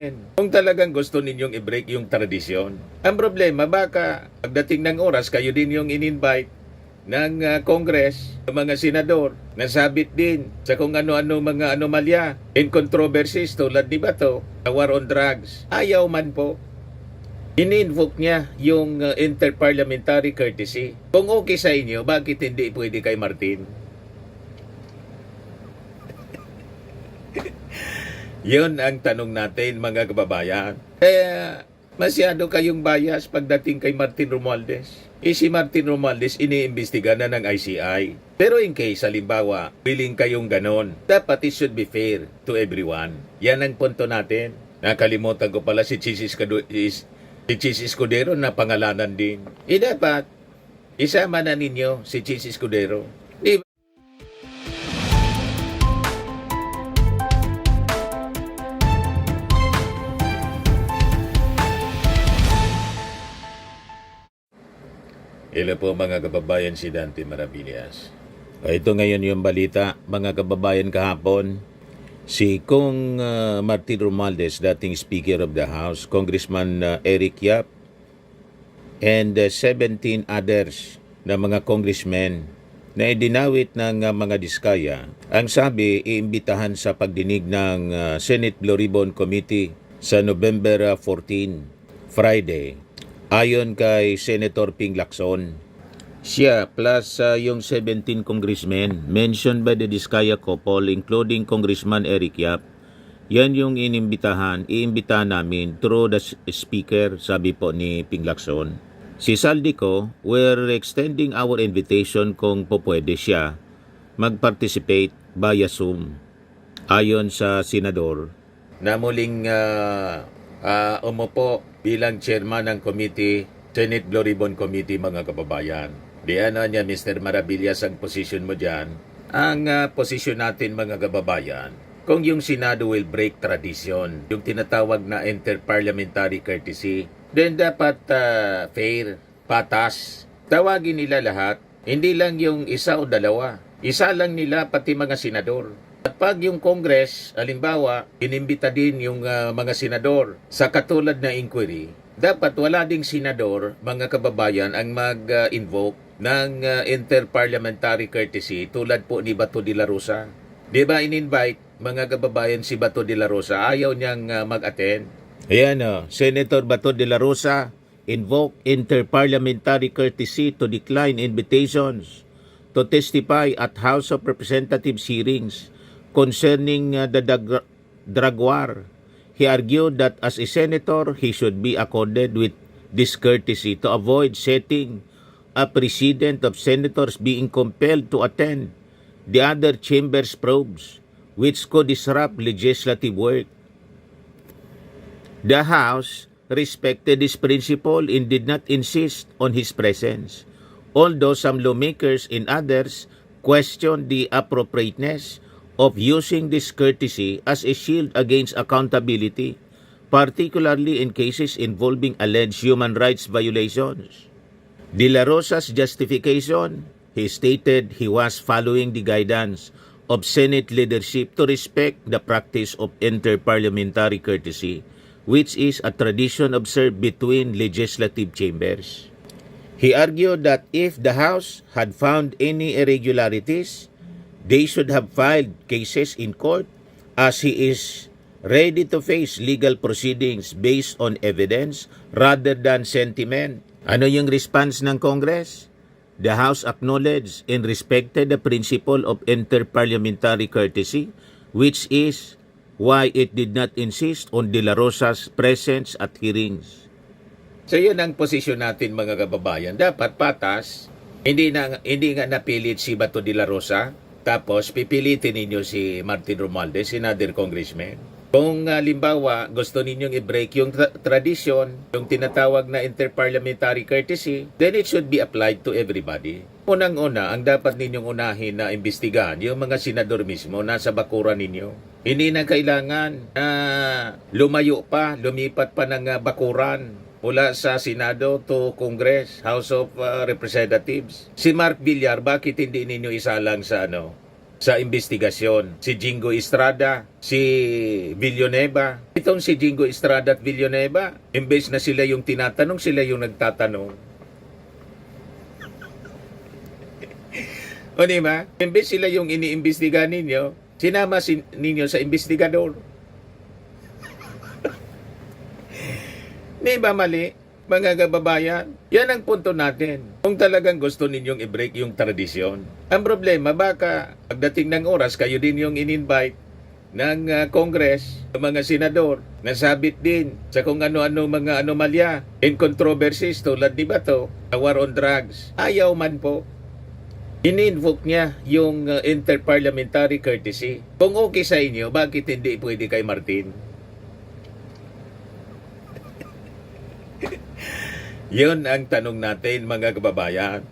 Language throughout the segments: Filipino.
Kung talagang gusto ninyong i-break yung tradisyon. Ang problema, baka pagdating ng oras, kayo din yung in-invite ng Congress, ng mga senador, nasabit din sa kung ano-ano mga anomalya and controversies tulad ni Bato, war on drugs. Ayaw man po. In-invoke niya yung interparliamentary courtesy. Kung okay sa inyo, bakit hindi pwede kay Martin? Yun ang tanong natin, mga kababayan. Kaya masyado kayong bias pagdating kay Martin Romualdez. Si Martin Romualdez iniimbestiga na ng ICI. Pero in case, halimbawa, willing kayong ganon, dapat it should be fair to everyone. Yan ang punto natin. Nakalimutan ko pala si Chis Escudero na pangalanan din. Dapat, isama na ninyo si Chis Escudero. Hello po mga kababayan, si Dante Maravillas. Ito ngayon yung balita, mga kababayan, kahapon. Si Kong Martin Romualdez, dating Speaker of the House, Congressman Eric Yap, and 17 others na mga congressmen na idinawit ng mga diskaya. Ang sabi, iimbitahan sa pagdinig ng Senate Blue Ribbon Committee sa November 14, Friday. Ayon kay Senator Ping Lacson, siya plus yung 17 congressmen mentioned by the Diskaya couple including Congressman Eric Yap, yan yung iimbitahan namin through the speaker, sabi po ni Ping Lacson. Si Saldico, we're extending our invitation kung pupwede siya mag-participate via Zoom. Ayon sa senador na muling umupo bilang chairman ng committee, Senate Blue Ribbon Committee, mga kababayan. Di ano niya, Mr. Maravillas, ang position mo dyan. Ang posisyon natin, mga kababayan, kung yung Senado will break tradition, yung tinatawag na interparliamentary courtesy, then dapat fair, patas. Tawagin nila lahat, hindi lang yung isa o dalawa. Isa lang nila, pati mga senador. At pag yung Congress, halimbawa, inimbita din yung mga senador sa katulad na inquiry, dapat wala ding senador, mga kababayan, ang mag-invoke ng interparliamentary courtesy tulad po ni Bato de la Rosa. Di ba in-invite, mga kababayan, si Bato de la Rosa, ayaw niyang mag-attend. Ayan Senator Bato de la Rosa invoke interparliamentary courtesy to decline invitations to testify at House of Representatives hearings concerning the drug war. He argued that as a senator, he should be accorded with this courtesy to avoid setting a precedent of senators being compelled to attend the other chamber's probes, which could disrupt legislative work. The House respected this principle and did not insist on his presence, although some lawmakers and others questioned the appropriateness of using this courtesy as a shield against accountability, particularly in cases involving alleged human rights violations. De la Rosa's justification, he stated he was following the guidance of Senate leadership to respect the practice of interparliamentary courtesy, which is a tradition observed between legislative chambers. He argued that if the House had found any irregularities, they should have filed cases in court, as he is ready to face legal proceedings based on evidence rather than sentiment. Ano yung response ng Congress? The House acknowledged and respected the principle of interparliamentary courtesy, which is why it did not insist on De La Rosa's presence at hearings. So yun ang posisyon natin, mga kababayan. Dapat patas. Hindi nga napilit si Bato de la Rosa. Tapos, pipilitin ninyo si Martin Romualdez, another congressman. Kung limbawa, gusto ninyong i-break yung tradition, yung tinatawag na interparliamentary courtesy, then it should be applied to everybody. Unang-una, ang dapat ninyong unahin na imbestigahan, yung mga senador mismo, nasa bakuran ninyo. Hindi na kailangan lumipat pa ng bakuran mula sa Senado to Congress, House of Representatives. Si Mark Villar, bakit hindi ninyo isalang sa sa investigasyon. Si Jingo Estrada, si Villanueva. Itong si Jingo Estrada at Villanueva, imbes na sila yung tinatanong, sila yung nagtatanong. O diba? Imbes sila yung iniimbestiga ninyo, sinama ninyo sa investigador. Di ba mali? Mga kababayan, yan ang punto natin. Kung talagang gusto ninyong i-break yung tradisyon. Ang problema, baka pagdating ng oras, kayo din yung in-invite ng Congress, ng mga senador, nasabit din sa kung ano-ano mga anomalya and controversies tulad ni Bato, the war on drugs. Ayaw man po. In-invoke niya yung interparliamentary courtesy. Kung okay sa inyo, bakit hindi pwede kay Martin? Yun ang tanong natin, mga kababayan.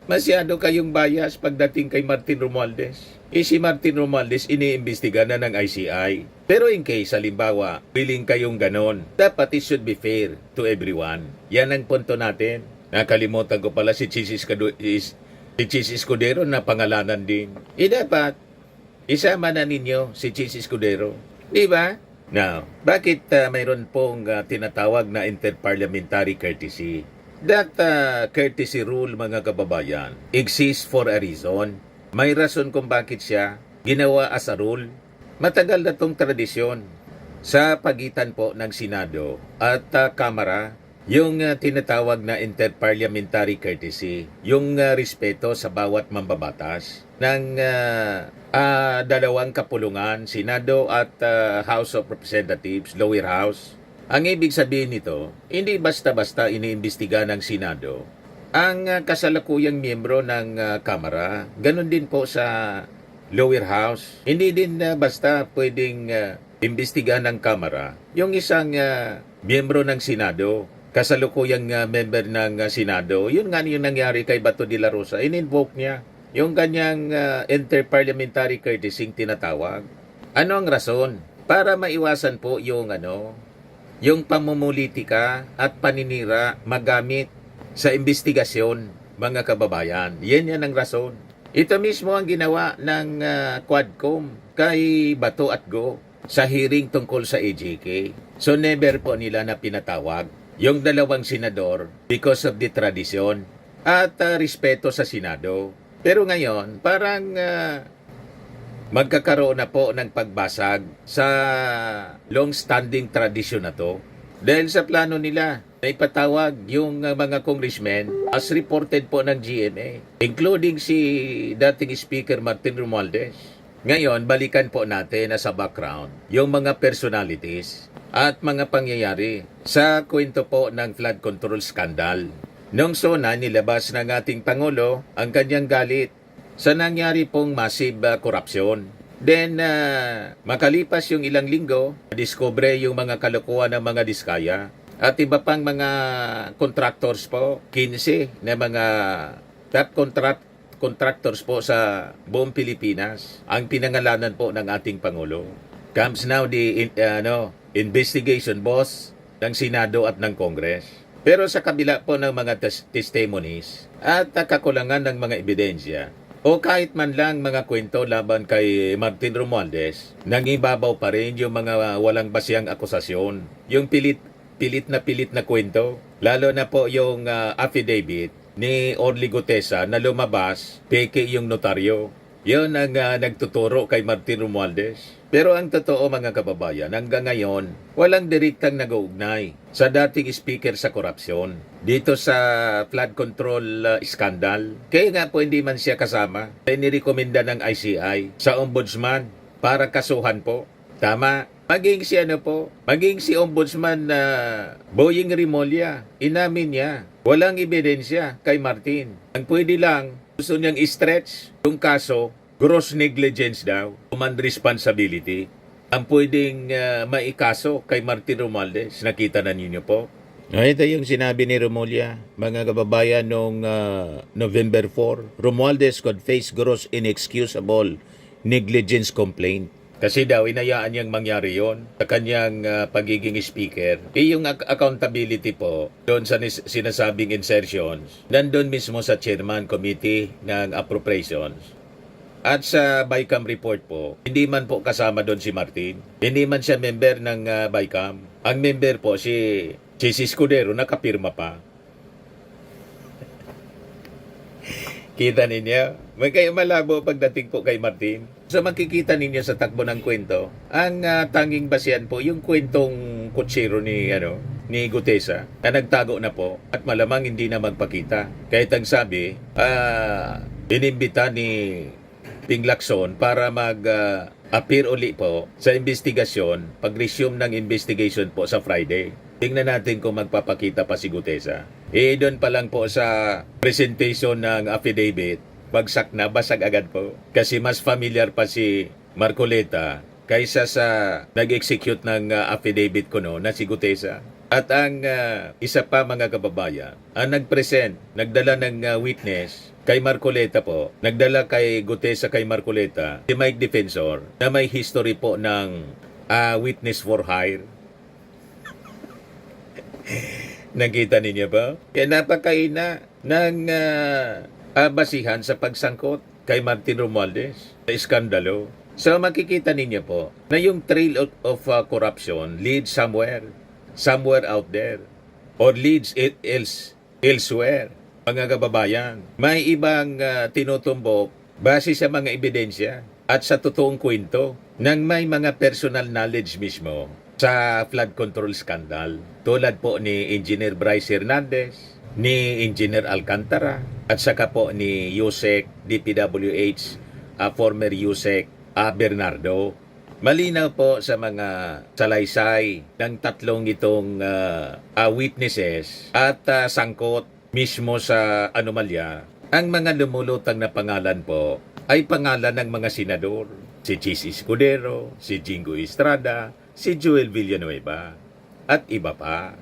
Masyado kayong bias pagdating kay Martin Romualdez. Si Martin Romualdez iniimbestiga na ng ICI. Pero in case, halimbawa, willing kayong ganon, dapat it should be fair to everyone. Yan ang punto natin. Nakalimutan ko pala si Chis Escudero na pangalanan din. Dapat, isama na ninyo si Chis Escudero. Di ba? Now, bakit mayroon pong tinatawag na interparliamentary courtesy? That courtesy rule, mga kababayan, exists for a reason. May rason kung bakit siya ginawa as a rule. Matagal na itong tradisyon sa pagitan po ng Senado at Kamara, yung tinatawag na interparliamentary courtesy, yung respeto sa bawat mambabatas ng dalawang kapulungan, Senado at House of Representatives, Lower House. Ang ibig sabihin nito, hindi basta-basta iniimbestiga ng Senado ang kasalukuyang miyembro ng Kamara. Ganon din po sa Lower House. Hindi din basta pwedeng imbestiga ng Kamara yung isang miyembro ng Senado, kasalukuyang member ng Senado. Yun nga yung nangyari kay Bato de la Rosa. In-invoke niya yung kanyang interparliamentary courtesy tinatawag. Ano ang rason? Para maiwasan po yung yung pamumulitika at paninira magamit sa investigasyon, mga kababayan. Yan ang rason. Ito mismo ang ginawa ng Quadcom kay Bato at Go sa hearing tungkol sa AJK. So never po nila na pinatawag yung dalawang senador because of the tradition at respeto sa Senado. Pero ngayon, parang magkakaroon na po ng pagbasag sa long-standing tradisyon na to. Dahil sa plano nila na ipatawag yung mga congressmen as reported po ng GMA, including si dating Speaker Martin Romualdez. Ngayon, balikan po natin na sa background yung mga personalities at mga pangyayari sa kwento po ng flood control scandal. Noong SONA, nilabas ng ating Pangulo ang kanyang galit sa nangyari pong massive korupsyon. Then, makalipas yung ilang linggo, discover yung mga kalokohan ng mga diskaya at iba pang mga contractors po, 15 na mga top contractors po sa buong Pilipinas ang pinangalanan po ng ating Pangulo. Comes now the investigation boss ng Senado at ng Congress. Pero sa kabila po ng mga testimonies at kakulangan ng mga ebidensya o kahit man lang mga kwento laban kay Martin Romualdez, nangibabaw pa rin yung mga walang basiyang akusasyon. Yung pilit na kwento, lalo na po yung affidavit ni Orly Gutesa na lumabas, peke yung notaryo. Yun ang nagtuturo kay Martin Romualdez. Pero ang totoo, mga kababayan, hanggang ngayon, walang direktang nag-uugnay sa dating speaker sa korupsyon dito sa flood control scandal. Kaya nga po hindi man siya kasama. Inirekomenda ng ICI sa ombudsman para kasuhan po. Tama. Maging si ombudsman na Boying Rimulya, inamin niya, walang ebidensya kay Martin. Ang pwede lang, gusto niyang i-stretch yung kaso, gross negligence daw, human responsibility. Ang pwedeng maikaso kay Martin Romualdez, nakita na ninyo po. Ito yung sinabi ni Rimulya, mga kababayan, noong November 4. Romualdez could face gross inexcusable negligence complaint. Kasi daw, inayaan niyang mangyari yon sa kanyang pagiging speaker. Yung accountability po, doon sa sinasabing insertions, nandun mismo sa chairman committee ng appropriations. At sa BICAM report po, hindi man po kasama doon si Martin. Hindi man siya member ng BICAM. Ang member po si Escudero, nakapirma pa. Kita ninyo? May kayo malabo pagdating po kay Martin. So makikita ninyo sa takbo ng kwento, ang tanging basihan po yung kwentong kutsero ni Gutesa na nagtago na po at malamang hindi na magpakita. Kahit ang sabi, inimbita ni Ping Lacson para appear uli po sa investigasyon, pag-resume ng investigation po sa Friday. Tingnan natin kung magpapakita pa si Gutesa. Doon pa lang po sa presentation ng affidavit, bagsak na, basag agad po. Kasi mas familiar pa si Marcoleta kaysa sa nag-execute ng affidavit ko na si Gutesa. At ang isa pa mga kababayan, ang nagpresent, nagdala ng witness kay Marcoleta po, nagdala kay Gutesa kay Marcoleta, si Mike Defensor, na may history po ng witness for hire. Nakita ninyo ba? Kaya napakaina ng basihan sa pagsangkot kay Martin Romualdez sa iskandalo. So makikita ninyo po na yung trail of corruption leads somewhere out there, or leads elsewhere. Mga kababayan, may ibang tinutumbok base sa mga ebidensya at sa totoong kwento ng may mga personal knowledge mismo sa flood control scandal. Tulad po ni Engineer Bryce Hernandez, ni Engineer Alcantara, at saka po ni Yusek DPWH, former Yusek Bernardo. Malinaw po sa mga salaysay ng tatlong itong witnesses at sangkot mismo sa anomalya, ang mga lumulutang na pangalan po ay pangalan ng mga senador. Si Chis Escudero, si Jingo Estrada, si Joel Villanueva, at iba pa.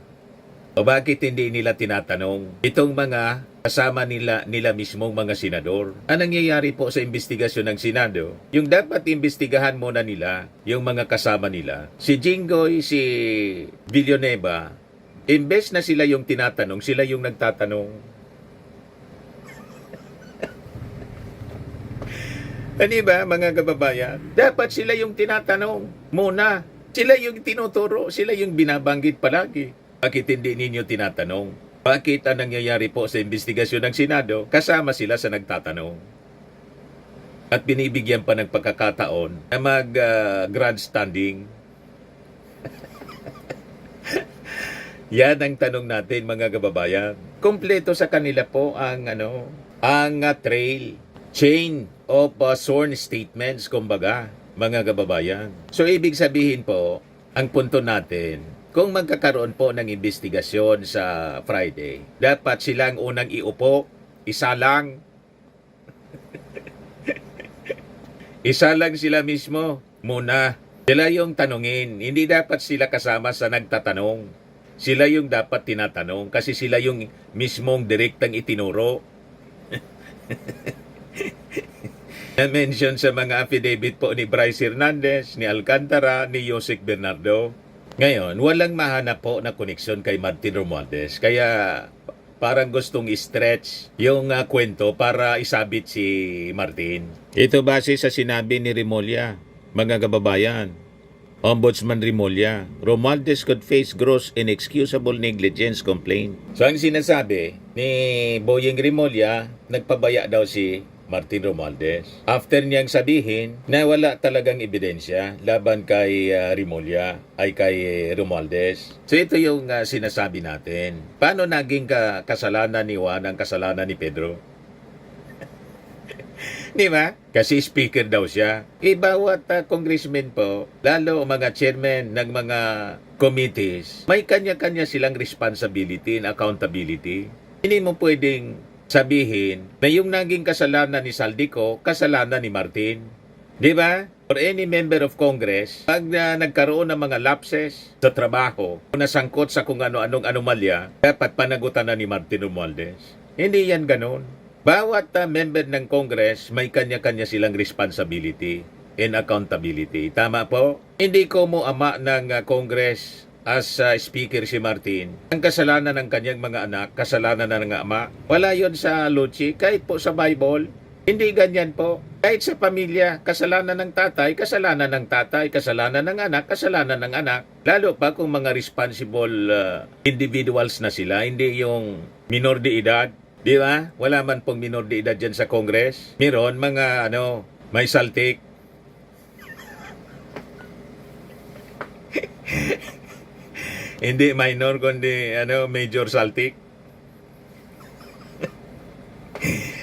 O bakit hindi nila tinatanong itong mga kasama nila mismong mga senador? Ang nangyayari po sa investigasyon ng Senado, yung dapat imbestigahan muna nila, yung mga kasama nila, si Jingoy, si Villanueva, imbes na sila yung tinatanong, sila yung nagtatanong. Ano ba mga kababayan? Dapat sila yung tinatanong muna. Sila yung tinuturo, sila yung binabanggit palagi. Bakit hindi ninyo tinatanong? Bakit ang nangyayari po sa investigasyon ng Senado, kasama sila sa nagtatanong? At binibigyan pa ng pagkakataon na mag-grandstanding. Yan ang tanong natin mga kababayan. Kompleto sa kanila po ang trail, chain of sworn statements, kumbaga, mga kababayan. So ibig sabihin po, ang punto natin, kung magkakaroon po ng investigasyon sa Friday, dapat silang unang iupo, isa lang. Isa lang sila mismo muna. Sila yung tanungin. Hindi dapat sila kasama sa nagtatanong. Sila yung dapat tinatanong kasi sila yung mismong direktang itinuro. Na-mention sa mga affidavit po ni Bryce Hernandez, ni Alcantara, ni Yusek Bernardo. Ngayon, walang mahanap po na koneksyon kay Martin Romualdez. Kaya parang gustong i-stretch yung kwento para isabit si Martin. Ito base sa sinabi ni Remulla, mga kababayan. Ombudsman Remulla, Romualdez could face gross inexcusable negligence complaint. So ang sinasabi ni Boyeng Remulla, nagpabaya daw si Martin Romualdez. After niyang sabihin na wala talagang ebidensya laban kay Remulla ay kay Romualdez. So ito yung sinasabi natin. Paano naging kasalanan ni Juan ang kasalanan ni Pedro? Di ba? Kasi speaker daw siya. Bawat congressman po, lalo mga chairman ng mga committees, may kanya-kanya silang responsibility and accountability. Hindi mo pwedeng sabihin na yung naging kasalanan ni Saldico, kasalanan ni Martin. Di ba? For any member of Congress, pag nagkaroon ng mga lapses sa trabaho, nasangkot sa kung ano-anong anomalya, dapat panagutan na ni Martin Romualdez. Hindi yan ganun. Bawat member ng Congress, may kanya-kanya silang responsibility and accountability. Tama po? Hindi ko mo ama ng Congress as speaker si Martin. Ang kasalanan ng kanyang mga anak, kasalanan ng ama. Wala yon sa Luchi, kahit po sa Bible. Hindi ganyan po. Kahit sa pamilya, kasalanan ng tatay, kasalanan ng tatay, kasalanan ng anak, kasalanan ng anak. Lalo pa kung mga responsible individuals na sila, hindi yung minor de edad. Di ba? Wala man pong minor de edad dyan sa Congress. Meron mga may saltik. Hindi minor kundi major saltik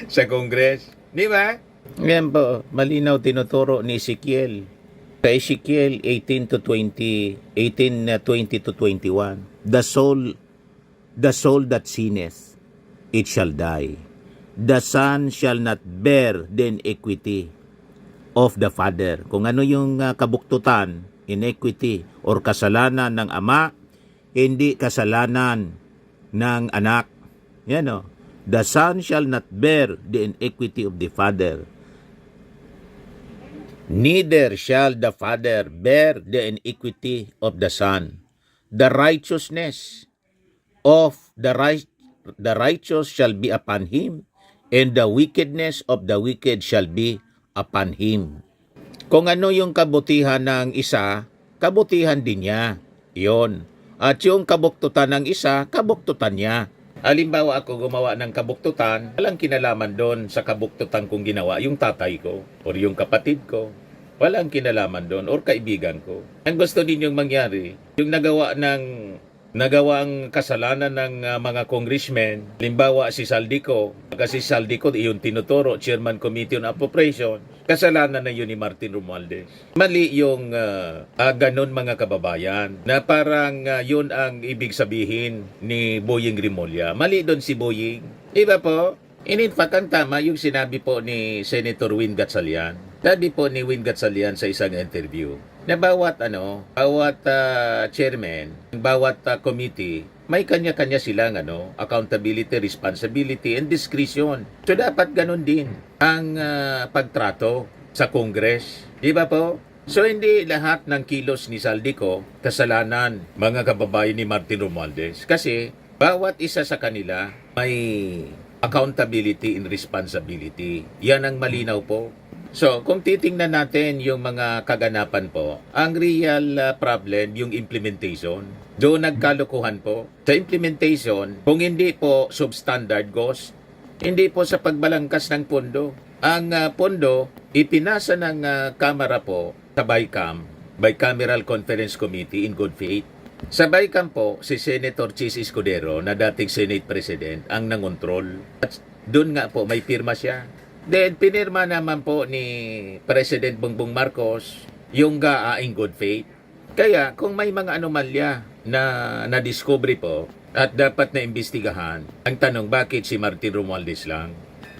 sa Congress. Di ba? Yan po, malinaw tinuturo ni Ezekiel. Sa Ezekiel 18 to 20, 18:20 to 21. The soul that sinneth, it shall die. The son shall not bear the iniquity of the father. Kung ano yung kabuktutan, iniquity, or kasalanan ng ama, hindi kasalanan ng anak. Yan o. The son shall not bear the iniquity of the father. Neither shall the father bear the iniquity of the son. The righteousness of the righteous shall be upon him, and the wickedness of the wicked shall be upon him. Kung ano yung kabutihan ng isa, kabutihan din niya. Iyon. At yung kabuktutan ng isa, kabuktutan niya. Halimbawa ako gumawa ng kabuktutan, walang kinalaman doon sa kabuktutan kong ginawa yung tatay ko or yung kapatid ko. Walang kinalaman doon or kaibigan ko. Ang gusto ninyong mangyari, yung nagawang kasalanan ng mga congressmen, halimbawa si Saldico, kasi Saldico yung tinuturo, Chairman Committee on Appropriation, kasalanan na yun ni Martin Romualdez. Mali yung ganun mga kababayan, na parang yun ang ibig sabihin ni Boying Rimulya. Mali doon si Boying. Diba po? In fact, ang tama yung sinabi po ni Senator Win Gatchalian. Sabi po ni Win Gatchalian sa isang interview na bawat chairman, bawat committee, may kanya-kanya silang accountability, responsibility, and discretion. So dapat ganun din ang pagtrato sa Congress. Di ba po? So hindi lahat ng kilos ni Saldico kasalanan mga kababayan ni Martin Romualdez. Kasi bawat isa sa kanila may accountability and responsibility. Yan ang malinaw po. So, kung titingnan natin yung mga kaganapan po, ang real problem, yung implementation. Doon nagkalukuhan po. Sa implementation, kung hindi po substandard cost, hindi po sa pagbalangkas ng pondo. Ang pondo, ipinasa ng Kamara po sa BICAM, Bicameral Conference Committee in good faith. Sa BICAM po, si Senator Chis Escudero na dating Senate President ang nangontrol. At doon nga po, may pirma siya. Then, pinirma naman po ni President Bongbong Marcos yung GAA in good faith. Kaya, kung may mga anomalya na na-discovery po at dapat na imbestigahan, ang tanong, bakit si Martin Romualdez lang?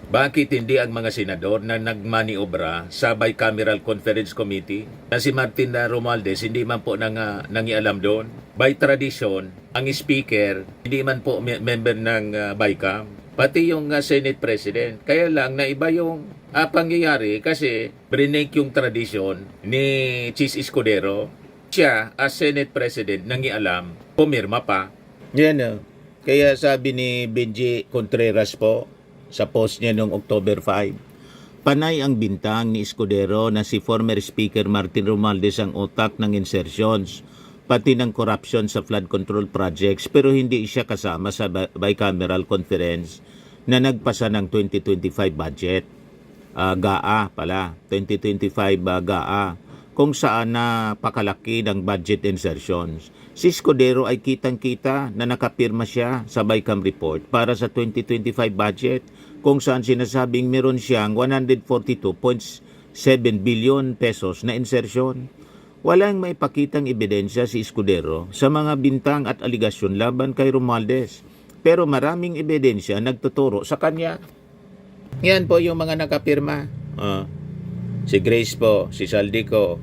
Bakit hindi ang mga senador na nagmaniobra sa Bicameral Conference Committee na si Martin Romualdez hindi man po nangialam doon? By tradition, ang speaker hindi man po member ng BICAM, pati yung Senate President. Kaya lang na iba yung pangyayari kasi brinake yung tradition ni Chis Escudero. Siya, as Senate President, nangialam, pumirma pa. Yan Kaya sabi ni Benji Contreras po, sa post niya noong October 5, panay ang bintang ni Escudero na si former Speaker Martin Romualdez ang utak ng insertions, pati ng corruption sa flood control projects, pero hindi siya kasama sa Bicameral Conference na nagpasa ng 2025 budget. GAA pala, 2025 GAA, kung saan napakalaki ng budget insertions. Si Escudero ay kitang-kita na nakapirma siya sa BICAM report para sa 2025 budget, kung saan sinasabing meron siyang 142.7 billion pesos na insertion. Walang may pakitang ebidensya si Escudero sa mga bintang at aligasyon laban kay Romualdez, pero maraming ebidensya nagtuturo sa kanya. Yan po yung mga nakapirma. Si Grace po, si Saldico,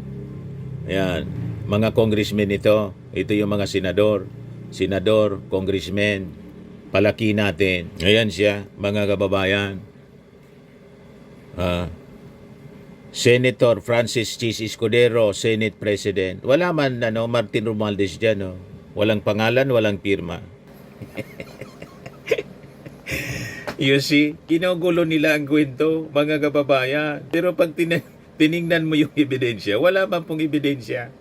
yan, mga congressmen ito. Ito yung mga senador, congressmen, palaki natin. Ayan siya, mga kababayan. Senator Francis Chis Escudero, Senate President. Wala man Martin Romualdez dyan. Walang pangalan, walang pirma. You see, ginugulo nila ang kwento, mga kababayan. Pero pag tiningnan mo yung ebidensya, wala man pong ebidensya.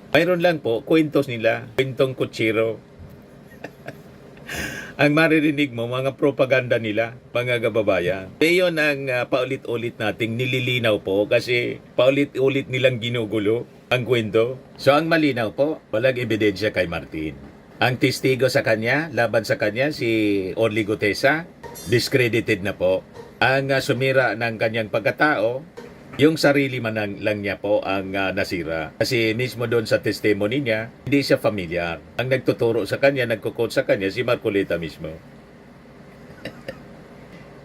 Mayroon lang po, kwentos nila, kwentong kutsiro. Ang maririnig mo, mga propaganda nila, mga kababayan. Ngayon ang paulit-ulit nating nililinaw po kasi paulit-ulit nilang ginugulo ang kwento. So ang malinaw po, walang ebidensya kay Martin. Ang testigo sa kanya, laban sa kanya, si Orly Gutesa, discredited na po. Ang sumira ng kanyang pagkatao, yung sarili man lang niya po ang nasira. Kasi mismo doon sa testimony niya, hindi siya familiar. Ang nagtuturo sa kanya, nagkukot sa kanya, si Marcoleta mismo.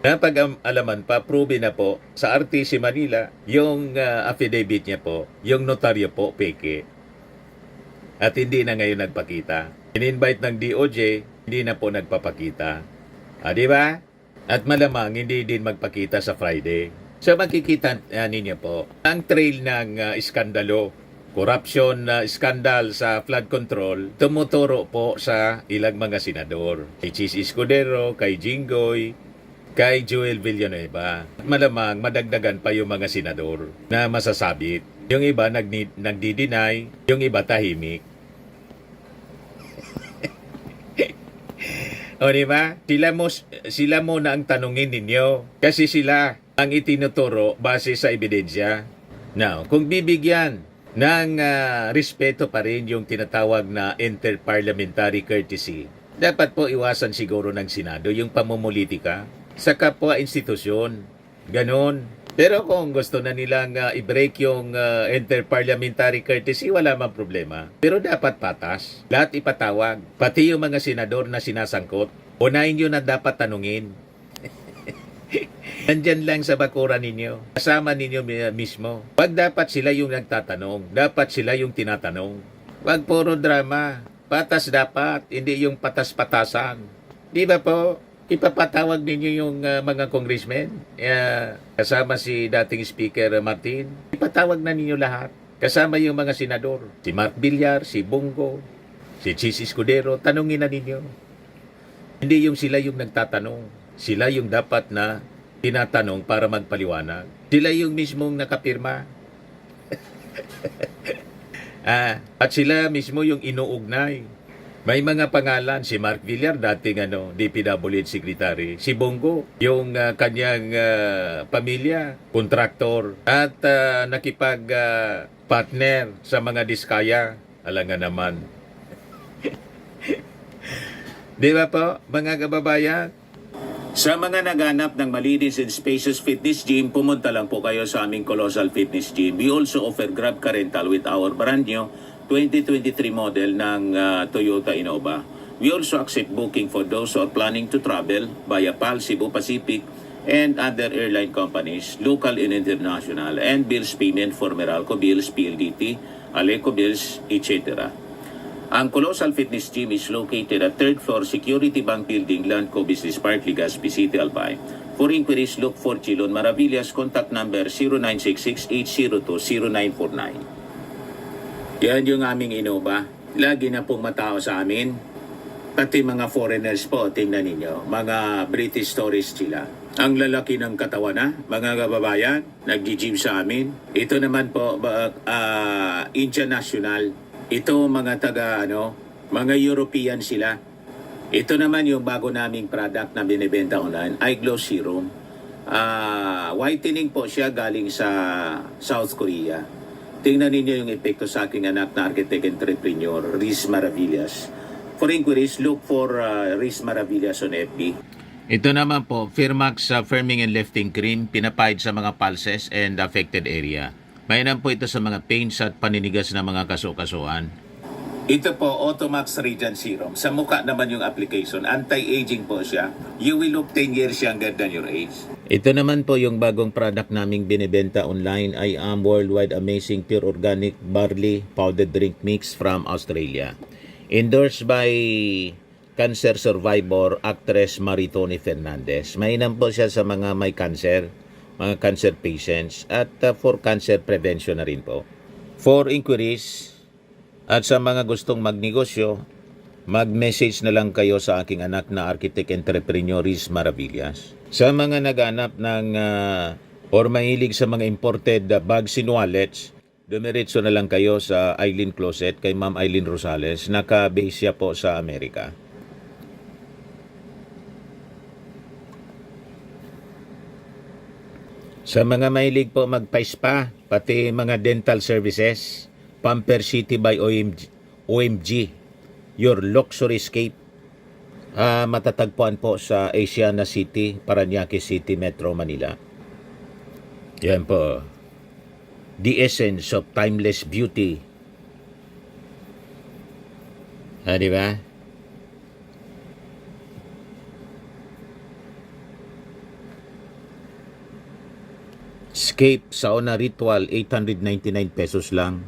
Napag-alaman pa, prove na po sa RTC Manila, yung affidavit niya po, yung notaryo po, peke. At hindi na ngayon nagpakita. In-invite ng DOJ, hindi na po nagpapakita. Di ba? At malamang hindi din magpakita sa Friday. So makikita ninyo po, ang trail ng iskandalo, corruption scandal sa flood control, tumuturo po sa ilang mga senador. Kay Chis Escudero, kay Jinggoy, kay Joel Villanueva. Malamang madagdagan pa yung mga senador na masasabit. Yung iba nagdi-deny, yung iba tahimik. O diba? Sila mo na ang tanungin ninyo. Kasi sila ang itinuturo base sa ebidensya. Now, kung bibigyan ng respeto pa rin yung tinatawag na interparliamentary courtesy, dapat po iwasan siguro ng Senado yung pamumulitika sa kapwa institusyon. Ganon. Pero kung gusto na nilang i-break yung interparliamentary courtesy, wala mang problema. Pero dapat patas. Lahat ipatawag. Pati yung mga senador na sinasangkot. Unahin nyo na dapat tanungin. Nandyan lang sa bakuran ninyo. Kasama ninyo mismo. Wag dapat sila yung nagtatanong. Dapat sila yung tinatanong. Wag puro drama. Patas dapat. Hindi yung patas-patasan. Di ba po? Ipapatawag ninyo yung mga congressmen. Kasama si dating Speaker Martin. Ipatawag na ninyo lahat. Kasama yung mga senador. Si Mark Villar, si Bongo, si Chis Escudero. Tanungin na ninyo. Hindi yung sila yung nagtatanong. Sila yung dapat na tinatanong para magpaliwanag. Sila yung mismong nakapirma. At sila mismo yung inuugnay. May mga pangalan, si Mark Villar, dating DPWH Secretary. Si Bongo, yung kanyang pamilya, kontraktor, at nakipag-partner sa mga diskaya. Alangan naman. Di ba po, mga kababayan? Sa mga naghanap ng malinis and spacious fitness gym, pumunta lang po kayo sa aming Colossal Fitness Gym. We also offer Grab Car Rental with our brand new 2023 model ng Toyota Innova. We also accept booking for those who are planning to travel via PAL, Cebu Pacific, and other airline companies, local and international, and bills payment for Meralco Bills, PLDT, Aleco Bills, etc. Ang Colossal Fitness Gym is located at 3rd floor Security Bank Building, Landco Business Park, Legazpi City, Albay. For inquiries, look for Chilon Maravillas. Contact number 0966-802-0949. Yan yung aming Innova. Lagi na pong matao sa amin. Pati mga foreigners po, tingnan ninyo. Mga British tourists sila. Ang lalaki ng katawan na, mga kababayan, nag-gym sa amin. Ito naman po, Indian National. Ito mga mga European sila. Ito naman yung bago naming product na binibenta online, Eye Glow Serum. Whitening po siya galing sa South Korea. Tingnan ninyo yung epekto sa aking anak na architect entrepreneur, Riz Maravillas. For inquiries, look for Riz Maravillas on FB. Ito naman po, Firmax Firming and Lifting Cream, pinapahid sa mga pulses and affected area. Mainam po ito sa mga pains at paninigas na mga kaso-kasuan. Ito po, Automax Radiant Serum. Sa mukha naman yung application. Anti-aging po siya. You will look 10 years younger than your age. Ito naman po yung bagong product naming binibenta online. I am Worldwide Amazing Pure Organic Barley Powdered Drink Mix from Australia. Endorsed by cancer survivor actress Maritoni Fernandez. Mainam po siya sa mga may cancer, mga cancer patients, at for cancer prevention na rin po. For inquiries, at sa mga gustong magnegosyo, mag-message na lang kayo sa aking anak na architect entrepreneur Riz Maravillas. Sa mga naghanap ng or mahilig sa mga imported bags and wallets, dumiretso na lang kayo sa Eileen Closet kay Ma'am Eileen Rosales. Naka-base siya po sa Amerika. Sa mga mahilig po magpa-spa, pati mga dental services, Pamper City by OMG, your luxury escape. Matatagpuan po sa Asiana City, Parañaque City, Metro Manila. Yan po. The essence of timeless beauty. Di ba? Escape sauna ritual, 899 pesos lang.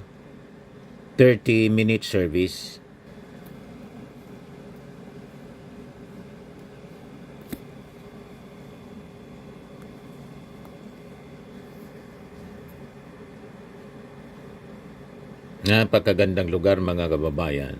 30-minute service. Napakagandang lugar mga kababayan.